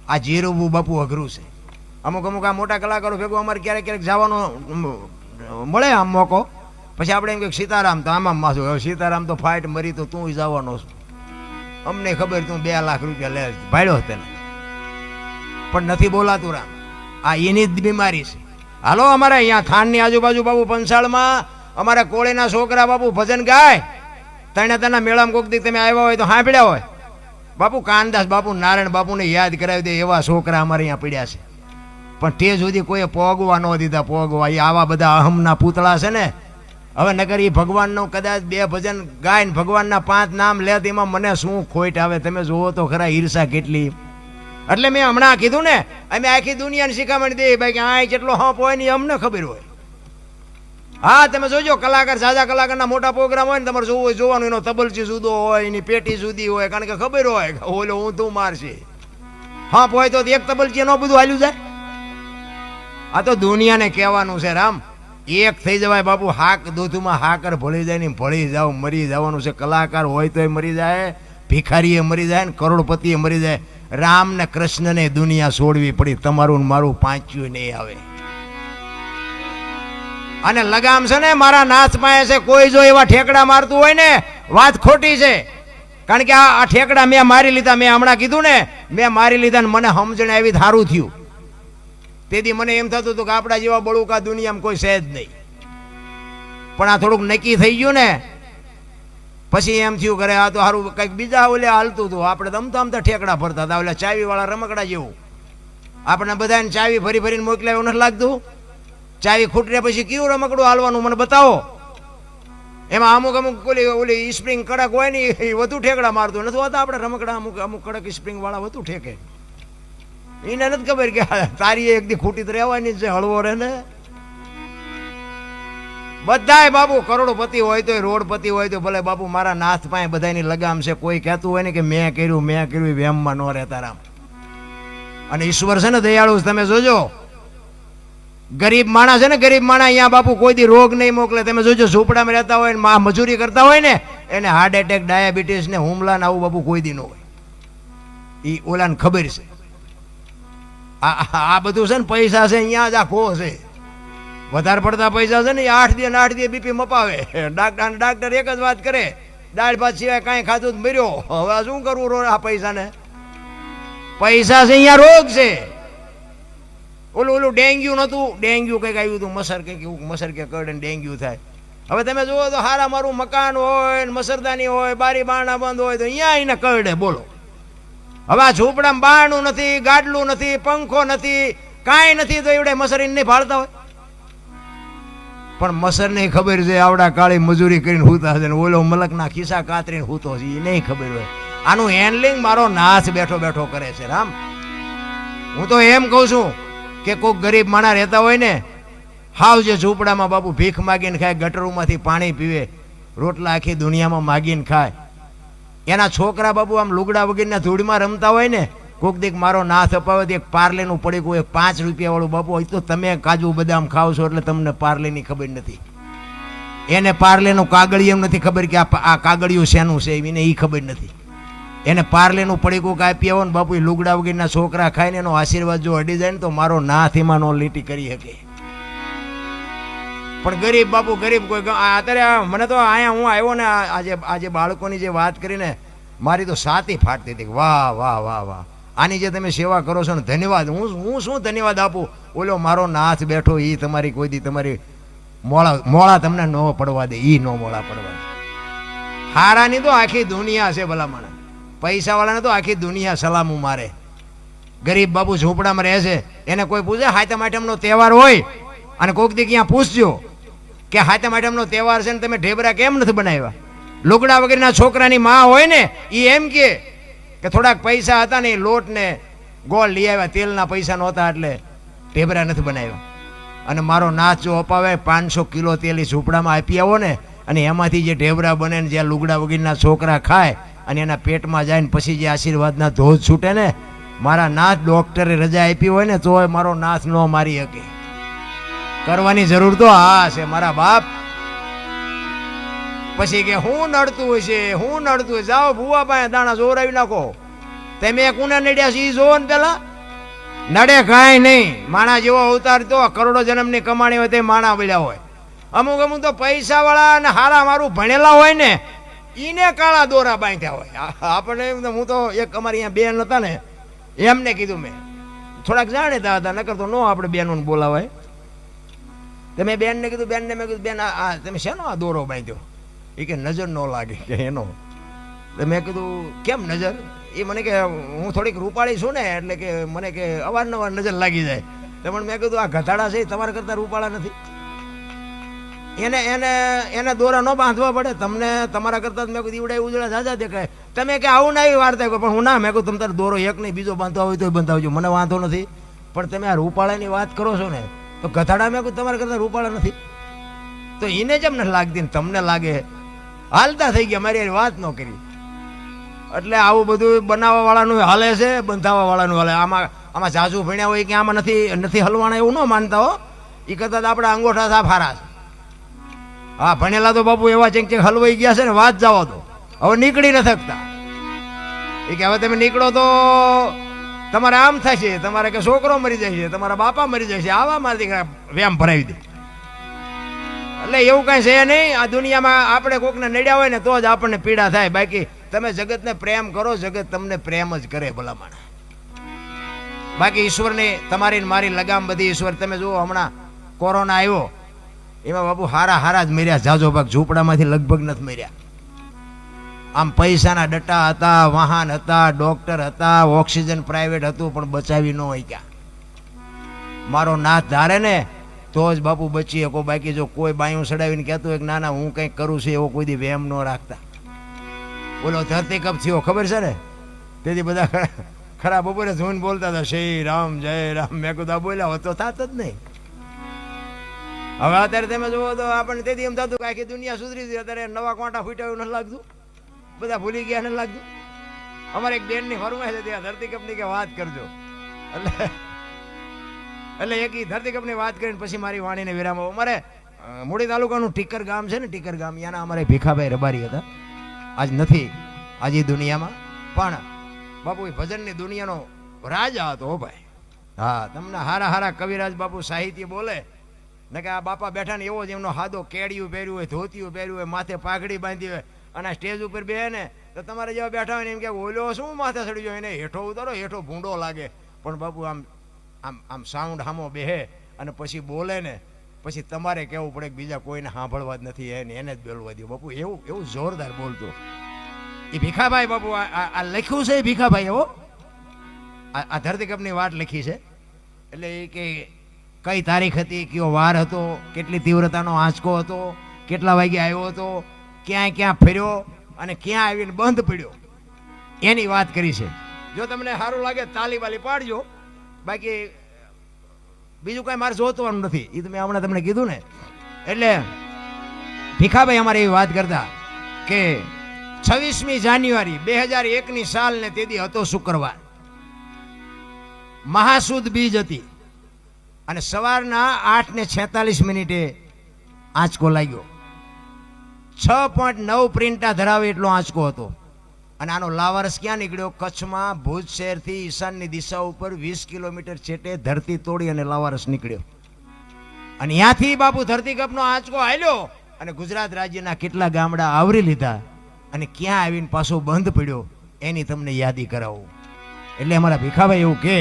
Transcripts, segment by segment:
આ જીરવું બાપુ અઘરું છે. અમુક અમુક આ મોટા કલાકારો ભેગું અમારે ક્યારેક ક્યારેક જવાનો મળે આમ મોકો, પછી આપણે એમ કે સીતારામ તો આમાં માથું, હવે સીતારામ તો ફાઇટ મરી તો તું જવાનો છું, અમને ખબર તું 2 લાખ રૂપિયા લે ભાડ્યો તેને, પણ નથી બોલાતું રામ. આ એની જ બીમારી છે. હાલો અમારે અહીંયા થાનની આજુબાજુ બાબુ પંચાળમાં અમારા કોળીના છોકરા બાપુ ભજન ગાય, તણા મેળામાં કોક દી તમે આવ્યા હોય તો સાંભળ્યા હોય, બાપુ કાનદાસ બાપુ નારાયણ બાપુને યાદ કરાવી દે એવા છોકરા અમારે અહીંયા પડ્યા છે. પણ તે સુધી કોઈએ પોગવા ન દીધા. પોગવા એ આવા બધા અહમના પૂતળા છે ને. હવે નગર એ ભગવાનનું કદાચ 2 ભજન ગાય ને ભગવાનના 5 નામ લે તેમાં મને શું ખોટ આવે, તમે જુઓ તો ખરા ઈર્ષા કેટલી. એટલે મેં હમણાં કીધું ને, અમે આખી દુનિયાને શીખામણ દે ભાઈ કે આ કેટલો હપ હોય ને અમને ખબર હોય. હા તમે જોજો કલાકાર, સાજા કલાકારના મોટા પ્રોગ્રામ હોય ને તમારે જોવું હોય, જોવાનું એનો તબલચી જુદો હોય, એની પેટી જુદી હોય, કારણ કે ખબર હોય ઓલો હું તું મારશે. હપ હોય તો એક તબલચી ન બધું હાલ્યું જાય. આ તો દુનિયાને કહેવાનું છે રામ, એક થઈ જવાય બાપુ. હાક દૂધમાં હાકર ભળી જાય ને ભળી જાવ, મરી જવાનું છે. કલાકાર હોય તોય મરી જાય, ભિખારીએ મરી જાય ને કરોડપતિએ મરી જાય. રામ ને કૃષ્ણને દુનિયા છોડવી પડી, તમારું ને મારું પાંચ્યું નહીં આવે. અને લગામ છે ને મારા નાથ પાસે છે. કોઈ જો એવા ઠેકડા મારતું હોય ને વાત ખોટી છે, કારણ કે આ ઠેકડા મેં મારી લીધા. મેં હમણાં કીધું ને મેં મારી લીધા ને મને સમજણ આવી સારું થયું. તેથી મને એમ થતું હતું કે આપણા જેવા બળુકા દુનિયામાં કોઈ છે જ નહીં. પણ આ થોડુંક નક્કી થઈ ગયું ને પછી એમ થયું કરે આ તો સારું કંઈક બીજા ઓલે હાલતું હતું. આપણે તમતા ઠેકડા ફરતા હતા, ઓલા ચાવી વાળા રમકડા જેવું. આપણે બધાને ચાવી ફરી ફરીને મોકલ્યા એવું નથી લાગતું? ચાવી ખૂટે પછી કેવું રમકડું હાલવાનું મને બતાવો. એમાં અમુક અમુક ઓલી સ્પ્રિંગ કડક હોય ને એ વધુ ઠેકડા મારતું નથી હોતા. આપણે રમકડા અમુક અમુક કડક સ્પ્રિંગ વાળા વધુ ઠેકે. એને નથી ખબર કે તારી એક દી ખૂટી તો રહેવાની છે, હળવો રહે ને. બધાય બાપુ કરોડપતિ હોય તો રોડપતિ હોય તો ભલે બાપુ મારા નાથ પાસે બધાની લગામ છે. કોઈ કહેતું હોય ને કે મેં કર્યું વેમમાં ન રહેતા રામ. અને ઈશ્વર છે ને દયાળુ, તમે જોજો ગરીબ માણસ છે ને, ગરીબ માણસ અહીંયા બાપુ કોઈ દી રોગ નહીં મોકલે. તમે જોજો ઝૂંપડામાં રહેતા હોય ને મજૂરી કરતા હોય ને એને હાર્ટ એટેક, ડાયાબિટીસ ને હુમલા ને આવું બાપુ કોઈ દી ન હોય. એ ઓલાને ખબર છે. આ બધું છે ને પૈસા છે અહીંયા જ આખો છે. વધારે પડતા પૈસા છે ને 8 દી બીપી મપાવે. ડાક્ટર એક જ વાત કરે, દાળ ભાત સિવાય કાંઈ ખાધું મર્યો. હવે શું કરવું આ પૈસાને? પૈસા છે અહીંયા રોગ છે. ઓલું ડેન્ગ્યુ નતું, ડેન્ગ્યુ કંઈક આવ્યું હતું, મસર કે કરડે ડેન્ગ્યુ થાય. હવે તમે જુઓ તો હારા મારું મકાન હોય ને મસરદાની હોય, બારી બારણા બંધ હોય તો અહીંયા એને કરડે. બોલો હવે આ ઝૂંપડામાં બારણું નથી, ગાડલું નથી, પંખો નથી, કાંઈ નથી, તો એવડે મસરીને નહીં ફાળતા હોય. પણ મસરને ખબર છે આવડા કાળી મજૂરી કરીને હૂતા છે ને ઓલો મલકના ખિસ્સા કાતરીને હૂતો છે, એ નહીં ખબર હોય. આનું હેન્ડલિંગ મારો નાથ બેઠો બેઠો કરે છે રામ. હું તો એમ કહું છું કે કોઈક ગરીબ માણસ રહેતા હોય ને, હાવ જે ઝૂંપડામાં બાપુ ભીખ માગીને ખાય, ગટરોમાંથી પાણી પીવે, રોટલા આખી દુનિયામાં માગીને ખાય, એના છોકરા બાપુ આમ લુગડા વગેરેના ધૂળમાં રમતા હોય ને, કોક દીક મારો નાથ અપાવે એક પાર્લેનું પડીકું, એક 5 રૂપિયા વાળું બાપુ હોય તો તમે કાજુ બદામ ખાવ છો એટલે તમને પાર્લેની ખબર નથી. એને પાર્લેનું કાગળિયું નથી ખબર કે આ કાગળિયું શેનું છે, એને એ ખબર નથી. એને પાર્લેનું પડીકું કાપી આવો ને બાપુ લુગડા વગેરેના છોકરા ખાઈને એનો આશીર્વાદ જો અડી જાય ને તો મારો નાથ એમાં નો લીટી કરી શકે. પણ ગરીબ બાપુ ગરીબ કોઈ અત્યારે મને તો અહીંયા હું આવ્યો ને આજે બાળકોની જે વાત કરીને મારી તો સાતી ફાટતી હતી. વાહ વાહ વાહ વાહ, આની જે તમે સેવા કરો છો ને ધન્યવાદ. હું શું ધન્યવાદ આપું? ઓલો મારો નાથ બેઠો એ તમારી કોઈ દી તમારી મોળા તમને ન પડવા દે, એ ન મોળા પડવા દે. હારાની તો આખી દુનિયા છે ભલામણ, પૈસા વાળાને તો આખી દુનિયા સલામું મારે. ગરીબ બાપુ ઝૂંપડામાં રહે છે, એને કોઈ પૂછે હાથમ આઠમનો તહેવાર હોય અને કોઈક દી ક્યાં પૂછજો કે હાથમ આઠમનો તહેવાર છે ને તમે ઢેબરા કેમ નથી બનાવ્યા? લુગડા વગેરેના છોકરાની માં હોય ને એ એમ કે થોડાક પૈસા હતા ને લોટ ને ગોળ લઈ આવ્યા, તેલના પૈસા નહોતા એટલે ઢેબરા નથી બનાવ્યા. અને મારો નાથ જો અપાવે 500 કિલો તેલ એ ઝૂંપડામાં આપી આવો ને, અને એમાંથી જે ઢેબરા બને ને જ્યાં લુગડા વગેરેના છોકરા ખાય અને એના પેટમાં જાય ને પછી જે આશીર્વાદના ધોધ છૂટે ને, મારા નાથ ડોક્ટરે રજા આપી હોય ને તોય મારો નાથ ન મારી શકે. કરવાની જરૂર તો હા છે મારા બાપ. પછી કે હું નડતું હોય છે, હું નડતું હોય, જાઓ ભૂવા પાસે દાણા જોરાવી નાખો. તમે કોને નડ્યા છે એ જોવો ને પેલા. નડે કાંઈ નહીં. માણા જેવો અવતાર તો કરોડો જન્મની કમાણી હોય તે માણા મળ્યા હોય. અમુક અમુક તો પૈસા વાળા અને હારા મારું ભણેલા હોય ને ઈને કાળા દોરા બાંધ્યા હોય. આપણે એમ હું તો એક અમારી અહીંયા બેન હતા ને એમને કીધું મેં થોડાક જાણીતા હતા નકર તો નો આપણે બેનોને બોલાવાય. તમે બેનને કીધું બેનને મેં કીધું બેન આ તમે શેનો આ દોરો બાંધ્યો? એ કે નજર ન લાગે કે એનો. તો મેં કીધું કેમ નજર? એ મને કે હું થોડીક રૂપાળી છું ને એટલે કે મને કે અવારનવાર નજર લાગી જાય. તો પણ મેં કીધું આ ગધાડા છે તમારા કરતાં રૂપાળા નથી. એને એને એને દોરા ન બાંધવા પડે તમને તમારા કરતાં મેં કીધું ઈવડા ઉજળા ઝાઝા દેખાય. તમે કે આવું ના એવી વાર્તા કહો પણ હું ના મેં કહું તમે તારે દોરો એક નહીં બીજો બાંધવા હોય તો બંધાવજો મને વાંધો નથી. પણ તમે આ રૂપાળાની વાત કરો છો ને તો ગધાડા મેં કહું તમારા કરતાં રૂપાળા નથી. તો એને જેમ નથી લાગતી ને તમને લાગે હાલતા થઈ ગયા મારી વાત ન કરી. એટલે આવું બધું બનાવવા વાળાનું હાલે છે બંધાવા વાળાનું હાલે. આમાં જાજુ ભણ્યા હોય કે આમાં નથી હલવાના એવું ન માનતા હો. એ કરતાં આપણા અંગોઠા સાફ હારા છે. હા ભણેલા તો બાપુ એવા ચેક હલવાઈ ગયા છે ને વાત જાઓ તો હવે નીકળી ન શકતા. એ કે હવે તમે નીકળો તો તમારે આમ થશે તમારે કે છોકરો મરી જાય છે તમારા બાપા મરી જાય છે આવા માંથી વ્યાયામ ભરાવી દે. એટલે એવું કાંઈ છે નહીં. આ દુનિયામાં આપણે કોકને નડ્યા હોય ને તો જ આપણને પીડા થાય. બાકી તમે જગતને પ્રેમ કરો જગત તમને પ્રેમ જ કરે ભલામણ. બાકી ઈશ્વરની તમારી મારી લગામ બધી ઈશ્વર. તમે જુઓ હમણાં કોરોના આવ્યો એમાં બાપુ હારા જ મર્યા. જાજો ભાગ ઝૂંપડામાંથી લગભગ નથી મર્યા. આમ પૈસાના ડટ્ટા હતા વાહન હતા ડોક્ટર હતા ઓક્સિજન પ્રાઇવેટ હતું પણ બચાવી ન હોય ક્યાં. મારો નાથ ધારે ને તો જ બાપુ બચી શકો. બાકી જો કોઈ બાયું સડાવીને કહેતું હોય કે ના ના હું કંઈક કરું છું એવો કોઈ દી વહેમ ન રાખતા. બોલો ધરતી કપ થયો ખબર છે ને તેથી બધા ખરા બપોરે જોઈને બોલતા હતા શ્રી રામ જય રામ. મેં કીધું બોલ્યા હોત તો થાત જ નહીં. હવે અત્યારે તમે જુઓ તો આપણને તેથી એમ થતું કે આખી દુનિયા સુધરી ગઈ. અત્યારે નવા કોંટા ફૂટ્યા એવું નથી લાગતું. બધા ભૂલી ગયા નથી લાગતું. અમારે એક બેનની ફરમાઈશ હતી આ ધરતી કપની કે વાત કરજો. એટલે એક ધરતી કપની વાત કરીને પછી મારી વાણીને વિરામ. અમારે મૂળી તાલુકાનું ટીકર ગામ છે ને ટીકર ગામ ત્યાંના અમારે ભીખાભાઈ રબારી હતા. આજ નથી આજે દુનિયામાં પણ બાપુ એ ભજનની દુનિયાનો રાજા હતો હો ભાઈ. હા તમને હારા કવિરાજ બાપુ સાહિત્ય બોલે ને કે આ બાપા બેઠા ને એવો જ એમનો હાદો કેડિયું પહેર્યું હોય ધોતિયું પહેર્યું હોય માથે પાઘડી બાંધી હોય અને સ્ટેજ ઉપર બે ને તો તમારે જેવા બેઠા હોય ને એમ કે ઓલો શું માથે ચડી જાય એને હેઠો ઉતારો હેઠો ભૂંડો લાગે. પણ બાપુ આમ આમ આમ સાઉન્ડ હામો બેહે અને પછી બોલે ને પછી તમારે કહેવું પડે કે બીજા કોઈને સાંભળવા જ નથી એને જ બોલવા દો. બાપુ એવું જોરદાર બોલતો એ ભીખાભાઈ. બાપુ આ લખ્યું છે ભીખાભાઈ એવો આ ધરતી કપની વાત લખી છે. એટલે એ કે કઈ તારીખ હતી કયો વાર હતો કેટલી તીવ્રતાનો આંચકો હતો કેટલા વાગે આવ્યો હતો ક્યાં ફર્યો અને ક્યાં આવીને બંધ પડ્યો એની વાત કરી છે. જો તમને સારું લાગે તાલી બાલી પાડજો. બાકી બીજું કાંઈ મારે જોતવાનું નથી. એ તો મેં હમણાં તમને કીધું ને. એટલે ભીખાભાઈ અમારે એવી વાત કરતા કે 26મી જાન્યુઆરી 2001ની સાલ ને તેથી હતો શુક્રવાર મહાસુદ બીજ હતી અને સવારના 8:46 આંચકો લાગ્યો. 6.9 પ્રિન્ટા ધરાવે એટલો આંચકો હતો. અને આનો લાવારસ ક્યાં નીકળ્યો? કચ્છમાં ભુજ શહેરથી ઈશાનની દિશા ઉપર 20 કિલોમીટર છેટે ધરતી તોડી અને લાવારસ નીકળ્યો. અને ત્યાંથી બાપુ ધરતી કપનો આંચકો હાલ્યો અને ગુજરાત રાજ્યના કેટલા ગામડા આવરી લીધા અને ક્યાં આવીને પાછો બંધ પડ્યો એની તમને યાદી કરાવું. એટલે અમારા ભીખાભાઈ એવું કે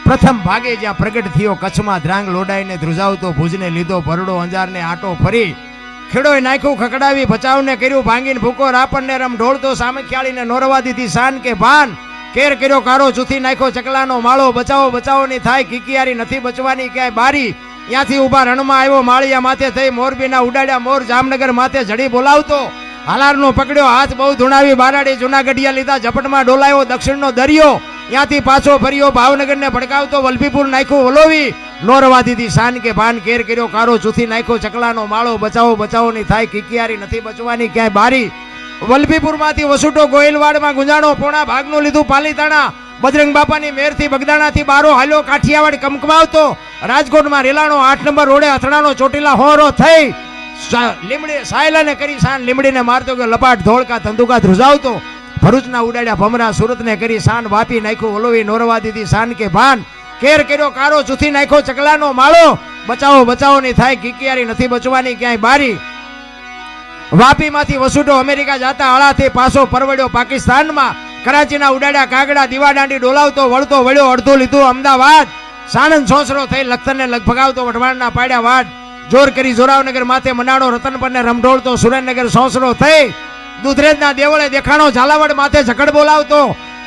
પ્રથમ ભાગે જ્યાં પ્રગટ થયો કચ્છમાં ધ્રાંગ લોડાઈને ધ્રુજાવતો ભુજને લીધો ભરડો અંજારને આટો ફરી ખેડોય નાખ્યું ખકડાવી ભચાવને કર્યું ભાંગીને ભૂકો રાપણને રમ ઢોળતો સામખ્યાળીને નોરવા દીધી શાન કે ભાન કેર કર્યો કારો ચૂથી નાખ્યો ચકલાનો માળો બચાવોની થાય કિકિયારી નથી બચવાની ક્યાંય બારી ત્યાંથી ઉભા રણમાં આવ્યો માળિયા માથે થઈ મોરબીના ઉડાડ્યા મોર જામનગર માથે જડી બોલાવતો હાલારનો પકડ્યો હાથ બહુ ધૂણાવી બારાડી જૂનાગઢિયા લીધા ઝપટમાં ડોલાયો દક્ષિણનો દરિયો ત્યાંથી પાછો ફર્યો ભાવનગરને ભડકાવતો વલભીપુર નાખ્યું વલોવી નોરવા દીધી શાન કે ભાન કેર કર્યો કારો ચૂથી નાખ્યો ચકલાનો માળો બચાવોની થાય કિકિયારી નથી બચવાની ક્યાંય બારી વલભીપુરમાંથી વસુટો ગોયલવાડમાં ગુંજાણો પોણા ભાગનું લીધું પાલીતાણા બજરંગ બાપાની મેરથી બગદાણાથી બારો હાલ્યો કાઠિયાવાડ કમકમાવતો રાજકોટમાં રેલાણો 8 નંબર રોડે અથડાનો ચોટીલા હોરો થઈ લીમડી સાયલાને કરી શાન લીમડીને મારતો કે લપાટ ધોળકા ધંધુકા ધ્રુજાવતો ભરૂચના ઉડાડ્યા ભમરા, સુરતને કરી શાન, વાપી નાખ્યું ઓલોવી, નોરવા દીધી શાન કે ભાન, કેર કર્યો કારો, ચૂથી નાખ્યો ચકલાનો માળો, બચાવો બચાવો ની થાય કિકિયારી, નથી બચવાની ક્યાંય બારી. વાપીમાંથી વસુડો અમેરિકા જાતા આળાથી પાછો પરવડ્યો પાકિસ્તાનમાં, કરાચીના ઉડાડ્યા કાગડા, દીવા દાંડી ડોલાવતો વળતો વળ્યો, અડધું લીધું અમદાવાદ, સાણંદ સોસરો થઈ લખતરને લગભગાવતો વઢવાણના પાડ્યા વાડ, જોર કરી જોરાવનગર માથે મનાડો, રતન પરને રમઢોળતો સુરેન્દ્રનગર સોસરો થઈ, દુધરેજના દેવળે દેખાણો, ઝાલાવાડ માથે ઝકડ બોલાવતો,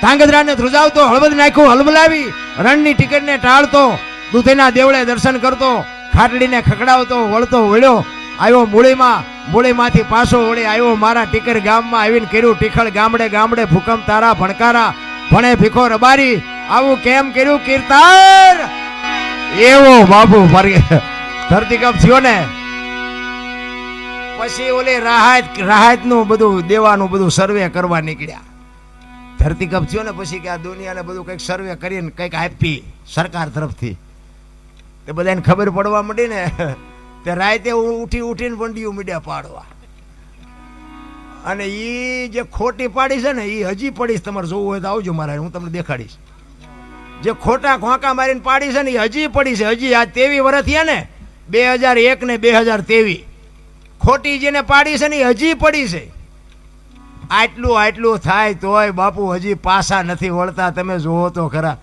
ધાંગધ્રાને ધ્રુજાવતો, હળવદ નાખ્યું હલબલાવી, રણની ટિકિટને ટાળતો, દૂધેના દેવળે દર્શન કરતો, ખાટડીને ખકડાવતો વળતો વળ્યો, આવ્યો મૂળીમાં, મૂળીમાંથી પાછો વળી આવ્યો મારા ટીકર ગામમાં, આવીને કર્યું ટીખળ ગામડે ગામડે, ભૂકંપ તારા ભણકારા, ભણે ભીખો રબારી, આવું કેમ કર્યું કીર્તન. એવો બાપુ ધરતીકંપ થયો ને પછી ઓલી રાહત નું બધું દેવાનું બધું સર્વે કરવા નીકળ્યા. ધરતીકંપ થયો ને પછી કે આ દુનિયાને બધું કંઈક સર્વે કરીને કંઈક આપી સરકાર તરફથી, તે બધાને ખબર પડવા માંડી ને તે રાતે ઉઠીને વંડિયું મીડિયા પાડવા. અને એ જે ખોટી પાડી છે ને એ હજી પડીશ, તમારે જોવું હોય તો આવજો મારા, હું તમને દેખાડીશ. જે ખોટા ખોંકા મારીને પાડી છે ને એ હજી પડી છે, હજી આ 23 વર્ષ થયા ને, 2001 ને 2023, ખોટી જેને પાડી છે ને એ હજી પડી છે. આટલું થાય તોય બાપુ હજી પાછા નથી વળતા. તમે જોવો તો ખરા,